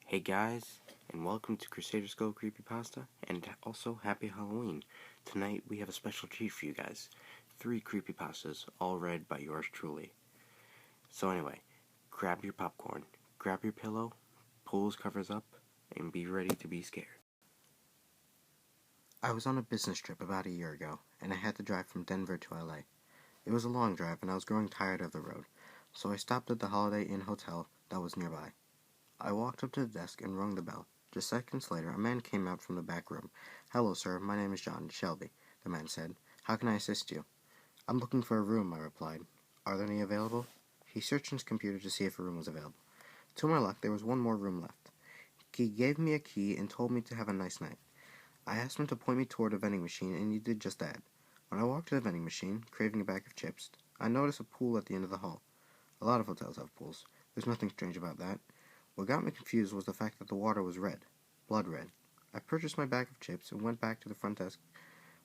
Hey guys, and welcome to Crusader creepypasta, and also happy Halloween. Tonight we have a special treat for you guys. 3 creepypastas, all read by yours truly. So anyway, grab your popcorn, grab your pillow, pull those covers up, and be ready to be scared. I was on a business trip about a year ago, and I had to drive from Denver to LA. It was a long drive, and I was growing tired of the road, so I stopped at the Holiday Inn hotel that was nearby. I walked up to the desk and rung the bell. Just seconds later, a man came out from the back room. "Hello, sir. My name is John Shelby," the man said. "How can I assist you?" "I'm looking for a room," I replied. "Are there any available?" He searched in his computer to see if a room was available. To my luck, there was one more room left. He gave me a key and told me to have a nice night. I asked him to point me toward a vending machine, and he did just that. When I walked to the vending machine, craving a bag of chips, I noticed a pool at the end of the hall. A lot of hotels have pools. There's nothing strange about that. What got me confused was the fact that the water was red, blood red. I purchased my bag of chips and went back to the front desk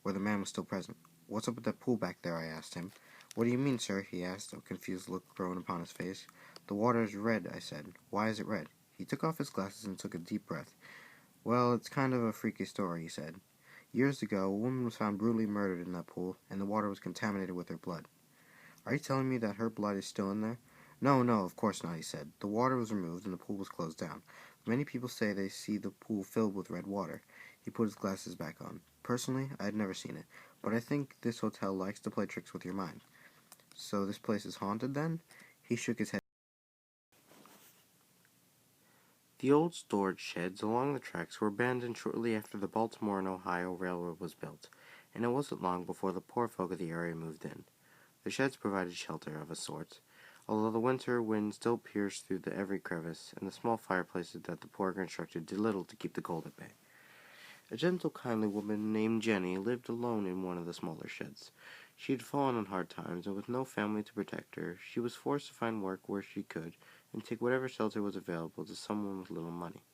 where the man was still present. "What's up with that pool back there?" I asked him. "What do you mean, sir?" he asked, a confused look growing upon his face. "The water is red," I said. "Why is it red?" He took off his glasses and took a deep breath. "Well, it's kind of a freaky story," he said. "Years ago, a woman was found brutally murdered in that pool, and the water was contaminated with her blood." "Are you telling me that her blood is still in there?" No, of course not," he said. "The water was removed and the pool was closed down. Many people say they see the pool filled with red water." He put his glasses back on. Personally, I had never seen it, but I think this hotel likes to play tricks with your mind. "So this place is haunted, then?" He shook his head. The old storage sheds along the tracks were abandoned shortly after the Baltimore and Ohio Railroad was built, and it wasn't long before the poor folk of the area moved in. The sheds provided shelter of a sort, although the winter wind still pierced through every crevice, and the small fireplaces that the poor constructed did little to keep the cold at bay. A gentle, kindly woman named Jenny lived alone in one of the smaller sheds. She had fallen on hard times, and with no family to protect her, she was forced to find work where she could, and take whatever shelter was available to someone with little money.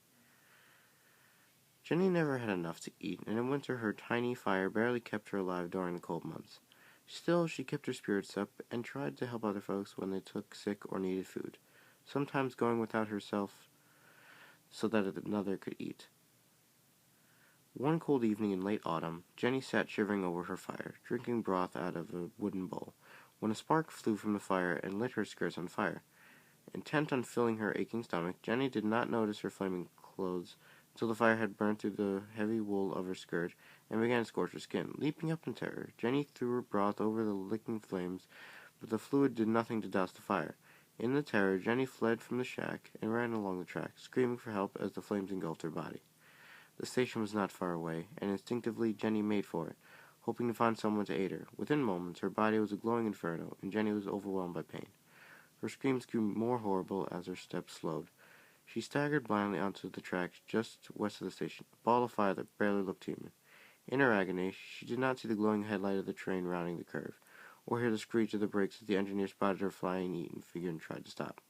Jenny never had enough to eat, and in winter her tiny fire barely kept her alive during the cold months. Still, she kept her spirits up and tried to help other folks when they took sick or needed food, sometimes going without herself so that another could eat. One cold evening in late autumn, Jenny sat shivering over her fire, drinking broth out of a wooden bowl, when a spark flew from the fire and lit her skirts on fire. Intent on filling her aching stomach, Jenny did not notice her flaming clothes until the fire had burned through the heavy wool of her skirt and began to scorch her skin. Leaping up in terror, Jenny threw her broth over the licking flames, but the fluid did nothing to douse the fire. In the terror, Jenny fled from the shack and ran along the track, screaming for help as the flames engulfed her body. The station was not far away, and instinctively Jenny made for it, hoping to find someone to aid her. Within moments, her body was a glowing inferno, and Jenny was overwhelmed by pain. Her screams grew more horrible as her steps slowed. She staggered blindly onto the tracks just west of the station, a ball of fire that barely looked human. In her agony, she did not see the glowing headlight of the train rounding the curve, or hear the screech of the brakes as the engineer spotted her flying eaten figure and tried to stop.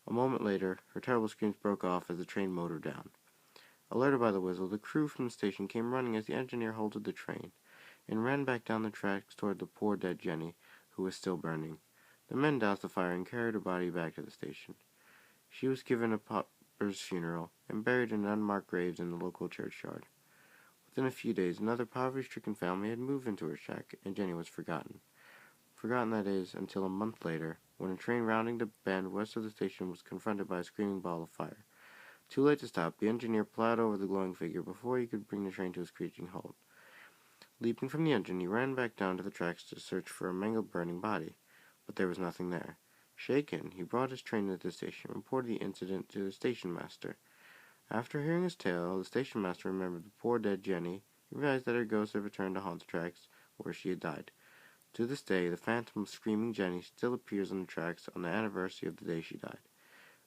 A moment later, her terrible screams broke off as the train motored down. Alerted by the whistle, the crew from the station came running as the engineer halted the train, and ran back down the tracks toward the poor dead Jenny, who was still burning. The men doused the fire and carried her body back to the station. She was given a pauper's funeral and buried in unmarked graves in the local churchyard. Within a few days, another poverty-stricken family had moved into her shack, and Jenny was forgotten. Forgotten, that is, until a month later, when a train rounding the bend west of the station was confronted by a screaming ball of fire. Too late to stop, the engineer plowed over the glowing figure before he could bring the train to a screeching halt. Leaping from the engine, he ran back down to the tracks to search for a mangled, burning body, but there was nothing there. Shaken, he brought his train to the station and reported the incident to the station master. After hearing his tale, the station master remembered the poor dead Jenny and realized that her ghost had returned to haunt the tracks where she had died. To this day, the phantom of screaming Jenny still appears on the tracks on the anniversary of the day she died.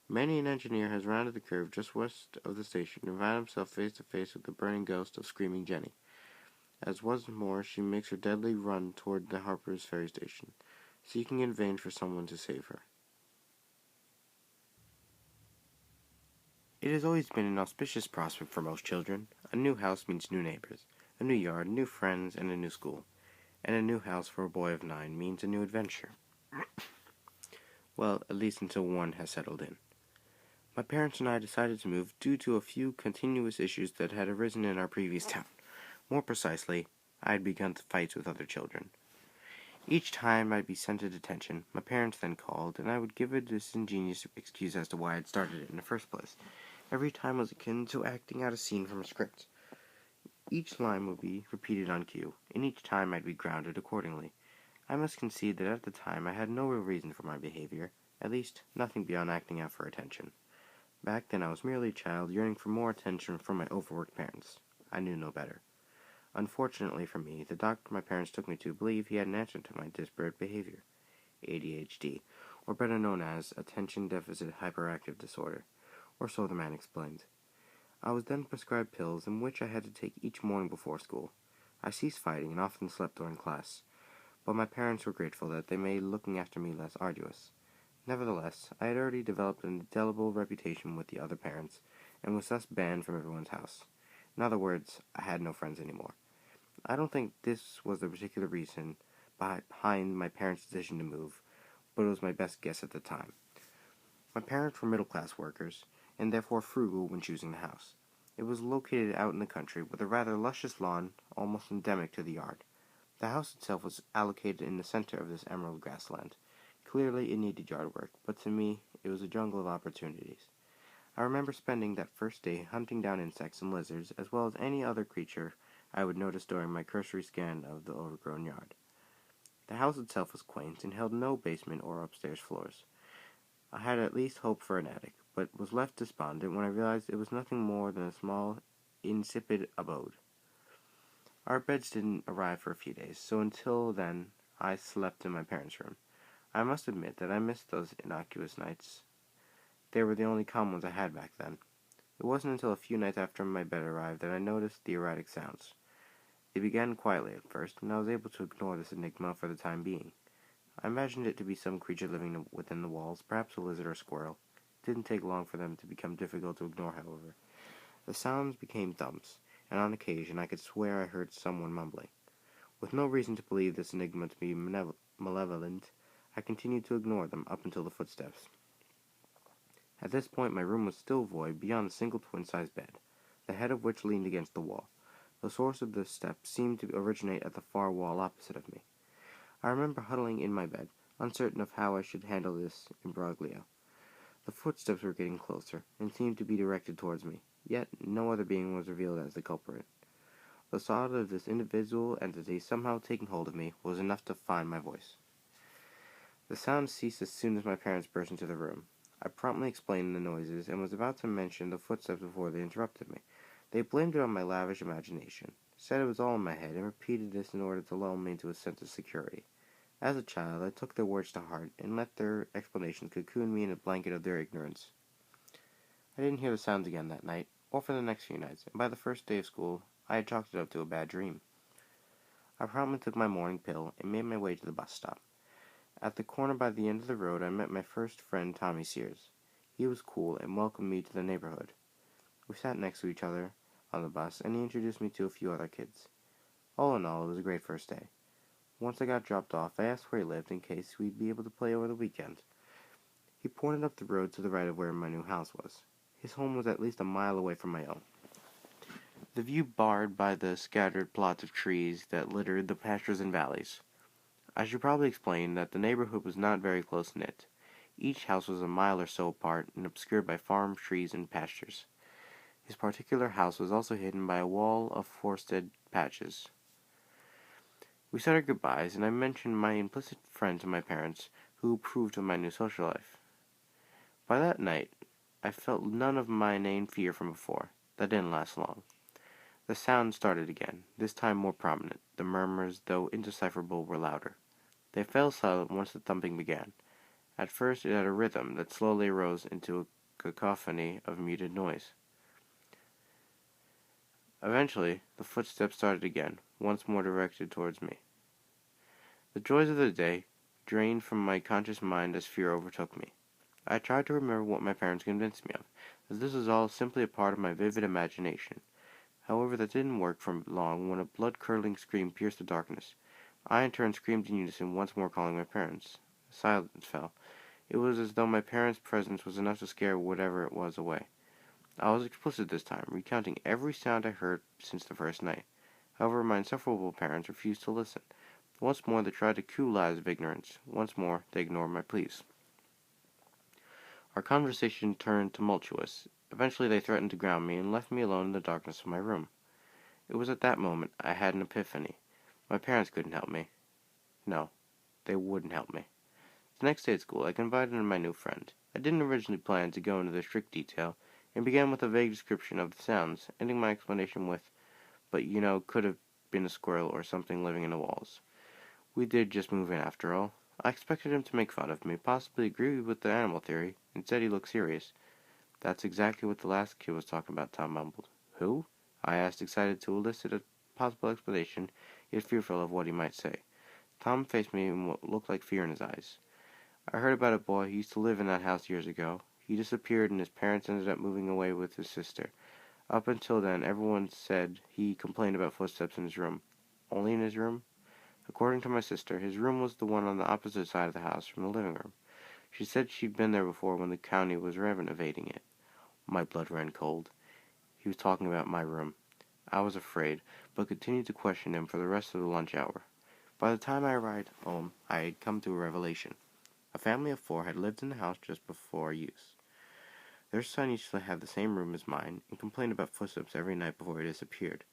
Many an engineer has rounded the curve just west of the station and found himself face to face with the burning ghost of screaming Jenny. As once more, she makes her deadly run toward the Harper's Ferry station, seeking in vain for someone to save her. It has always been an auspicious prospect for most children. A new house means new neighbors, a new yard, new friends, and a new school. And a new house for a boy of 9 means a new adventure. Well, at least until one has settled in. My parents and I decided to move due to a few continuous issues that had arisen in our previous town. More precisely, I had begun fights with other children. Each time I'd be sent to detention, my parents then called, and I would give a disingenuous excuse as to why I'd started it in the first place. Every time was akin to acting out a scene from a script. Each line would be repeated on cue, and each time I'd be grounded accordingly. I must concede that at the time I had no real reason for my behavior, at least nothing beyond acting out for attention. Back then I was merely a child yearning for more attention from my overworked parents. I knew no better. Unfortunately for me, the doctor my parents took me to believed he had an answer to my disparate behavior, ADHD, or better known as Attention Deficit Hyperactive Disorder, or so the man explained. I was then prescribed pills in which I had to take each morning before school. I ceased fighting and often slept during class, but my parents were grateful that they made looking after me less arduous. Nevertheless, I had already developed an indelible reputation with the other parents, and was thus banned from everyone's house. In other words, I had no friends anymore. I don't think this was the particular reason behind my parents' decision to move, but it was my best guess at the time. My parents were middle-class workers, and therefore frugal when choosing the house. It was located out in the country with a rather luscious lawn, almost endemic to the yard. The house itself was allocated in the center of this emerald grassland. Clearly it needed yard work, but to me it was a jungle of opportunities. I remember spending that first day hunting down insects and lizards, as well as any other creature I would notice during my cursory scan of the overgrown yard. The house itself was quaint and held no basement or upstairs floors. I had at least hoped for an attic, but was left despondent when I realized it was nothing more than a small, insipid abode. Our beds didn't arrive for a few days, so until then I slept in my parents' room. I must admit that I missed those innocuous nights. They were the only calm ones I had back then. It wasn't until a few nights after my bed arrived that I noticed the erratic sounds. They began quietly at first, and I was able to ignore this enigma for the time being. I imagined it to be some creature living within the walls, perhaps a lizard or squirrel. It didn't take long for them to become difficult to ignore, however. The sounds became thumps, and on occasion I could swear I heard someone mumbling. With no reason to believe this enigma to be malevolent, I continued to ignore them up until the footsteps. At this point my room was still void beyond a single twin-sized bed, the head of which leaned against the wall. The source of the steps seemed to originate at the far wall opposite of me. I remember huddling in my bed, uncertain of how I should handle this imbroglio. The footsteps were getting closer, and seemed to be directed towards me, yet no other being was revealed as the culprit. The thought of this invisible entity somehow taking hold of me was enough to find my voice. The sound ceased as soon as my parents burst into the room. I promptly explained the noises, and was about to mention the footsteps before they interrupted me. They blamed it on my lavish imagination, said it was all in my head, and repeated this in order to lull me into a sense of security. As a child, I took their words to heart, and let their explanations cocoon me in a blanket of their ignorance. I didn't hear the sounds again that night, or for the next few nights, and by the first day of school, I had chalked it up to a bad dream. I promptly took my morning pill, and made my way to the bus stop. At the corner by the end of the road, I met my first friend, Tommy Sears. He was cool, and welcomed me to the neighborhood. We sat next to each other on the bus, and he introduced me to a few other kids. All in all, it was a great first day. Once I got dropped off, I asked where he lived in case we'd be able to play over the weekend. He pointed up the road to the right of where my new house was. His home was at least a mile away from my own, the view barred by the scattered plots of trees that littered the pastures and valleys. I should probably explain that the neighborhood was not very close-knit. Each house was a mile or so apart and obscured by farm trees and pastures. His particular house was also hidden by a wall of forested patches. We said our goodbyes, and I mentioned my implicit friend to my parents, who approved of my new social life. By that night, I felt none of my inane fear from before. That didn't last long. The sounds started again, this time more prominent. The murmurs, though indecipherable, were louder. They fell silent once the thumping began. At first it had a rhythm that slowly rose into a cacophony of muted noise. Eventually, the footsteps started again, once more directed towards me. The joys of the day drained from my conscious mind as fear overtook me. I tried to remember what my parents convinced me of, as this was all simply a part of my vivid imagination. However, that didn't work for long when a blood-curdling scream pierced the darkness. I in turn screamed in unison, once more calling my parents. Silence fell, It was as though my parents' presence was enough to scare whatever it was away. I was explicit this time, recounting every sound I heard since the first night. However, my insufferable parents refused to listen. Once more they tried to coo lies of ignorance. Once more they ignored my pleas. Our conversation turned tumultuous. Eventually they threatened to ground me and left me alone in the darkness of my room. It was at that moment I had an epiphany. My parents couldn't help me. No, they wouldn't help me. The next day at school I confided in my new friend. I didn't originally plan to go into the strict detail, and began with a vague description of the sounds, ending my explanation with, "But could have been a squirrel or something living in the walls. We did just move in after all." I expected him to make fun of me, possibly agree with the animal theory. Instead he looked serious. "That's exactly what the last kid was talking about," Tom mumbled. "Who?" I asked, excited to elicit a possible explanation, yet fearful of what he might say. Tom faced me in what looked like fear in his eyes. "I heard about a boy who used to live in that house years ago. He disappeared and his parents ended up moving away with his sister. Up until then, everyone said he complained about footsteps in his room." "Only in his room?" "According to my sister, his room was the one on the opposite side of the house from the living room. She said she'd been there before when the county was renovating it." My blood ran cold. He was talking about my room. I was afraid, but continued to question him for the rest of the lunch hour. By the time I arrived home, I had come to a revelation. A family of 4 had lived in the house just before use. Their son used to have the same room as mine, and complained about footsteps every night before he disappeared.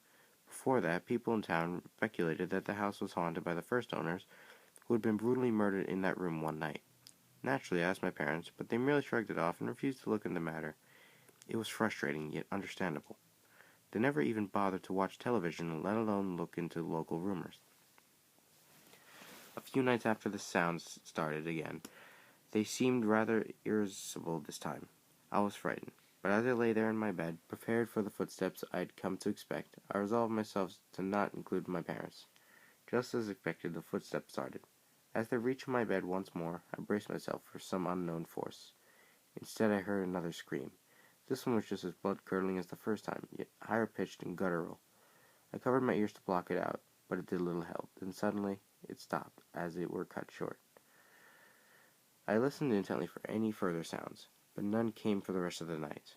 Before that, people in town speculated that the house was haunted by the first owners, who had been brutally murdered in that room one night. Naturally, I asked my parents, but they merely shrugged it off and refused to look into the matter. It was frustrating, yet understandable. They never even bothered to watch television, let alone look into local rumors. A few nights after the sounds started again, they seemed rather irresistible this time. I was frightened, but as I lay there in my bed, prepared for the footsteps I had come to expect, I resolved myself to not include my parents. Just as expected, the footsteps started. As they reached my bed once more, I braced myself for some unknown force. Instead, I heard another scream. This one was just as blood-curdling as the first time, yet higher-pitched and guttural. I covered my ears to block it out, but it did little help. Then suddenly, it stopped, as it were cut short. I listened intently for any further sounds, but none came for the rest of the night.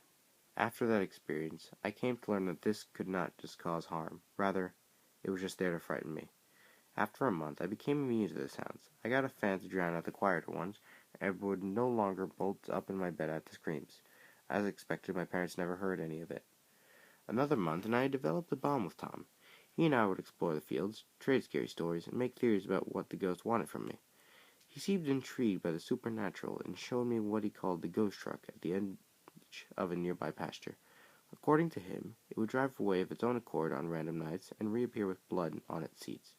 After that experience, I came to learn that this could not just cause harm. Rather, it was just there to frighten me. After a month, I became immune to the sounds. I got a fan to drown out the quieter ones, and would no longer bolt up in my bed at the screams. As expected, my parents never heard any of it. Another month, and I had developed a bond with Tom. He and I would explore the fields, trade scary stories, and make theories about what the ghost wanted from me. He seemed intrigued by the supernatural, and showed me what he called the ghost truck at the edge of a nearby pasture. According to him, it would drive away of its own accord on random nights, and reappear with blood on its seats.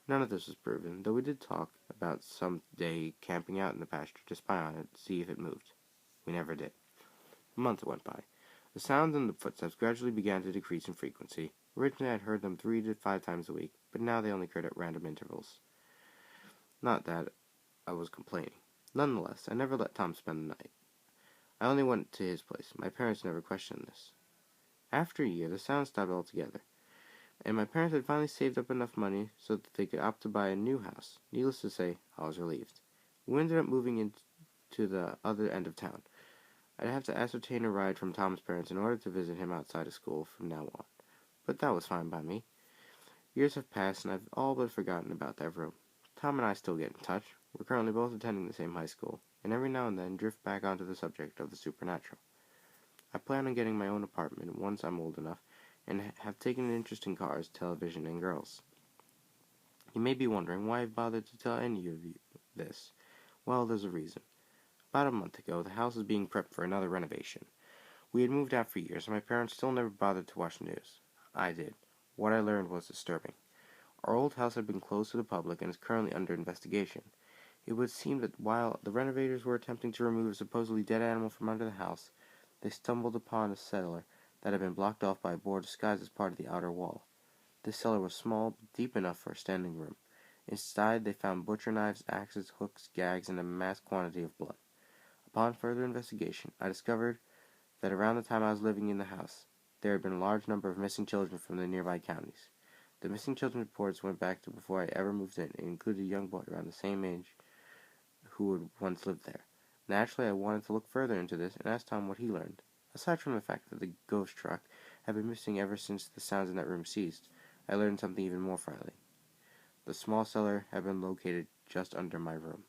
None of this was proven, though we did talk about some day camping out in the pasture to spy on it to see if it moved. We never did. A month went by. The sounds and the footsteps gradually began to decrease in frequency. Originally I had heard them 3 to 5 times a week, but now they only occurred at random intervals. Not that I was complaining. Nonetheless, I never let Tom spend the night. I only went to his place. My parents never questioned this. After a year, the sounds stopped altogether, and my parents had finally saved up enough money so that they could opt to buy a new house. Needless to say, I was relieved. We ended up moving into the other end of town. I'd have to ascertain a ride from Tom's parents in order to visit him outside of school from now on, but that was fine by me. Years have passed, and I've all but forgotten about that room. Tom and I still get in touch. We're currently both attending the same high school, and every now and then drift back onto the subject of the supernatural. I plan on getting my own apartment once I'm old enough, and have taken an interest in cars, television, and girls. You may be wondering why I've bothered to tell any of you this. Well, there's a reason. About a month ago, the house was being prepped for another renovation. We had moved out for years, and my parents still never bothered to watch the news. I did. What I learned was disturbing. Our old house had been closed to the public and is currently under investigation. It would seem that while the renovators were attempting to remove a supposedly dead animal from under the house, they stumbled upon a cellar that had been blocked off by a board disguised as part of the outer wall. This cellar was small, but deep enough for a standing room. Inside, they found butcher knives, axes, hooks, gags, and a mass quantity of blood. Upon further investigation, I discovered that around the time I was living in the house, there had been a large number of missing children from the nearby counties. The missing children reports went back to before I ever moved in, and included a young boy around the same age who had once lived there. Naturally, I wanted to look further into this and asked Tom what he learned. Aside from the fact that the ghost truck had been missing ever since the sounds in that room ceased, I learned something even more frightening. The small cellar had been located just under my room.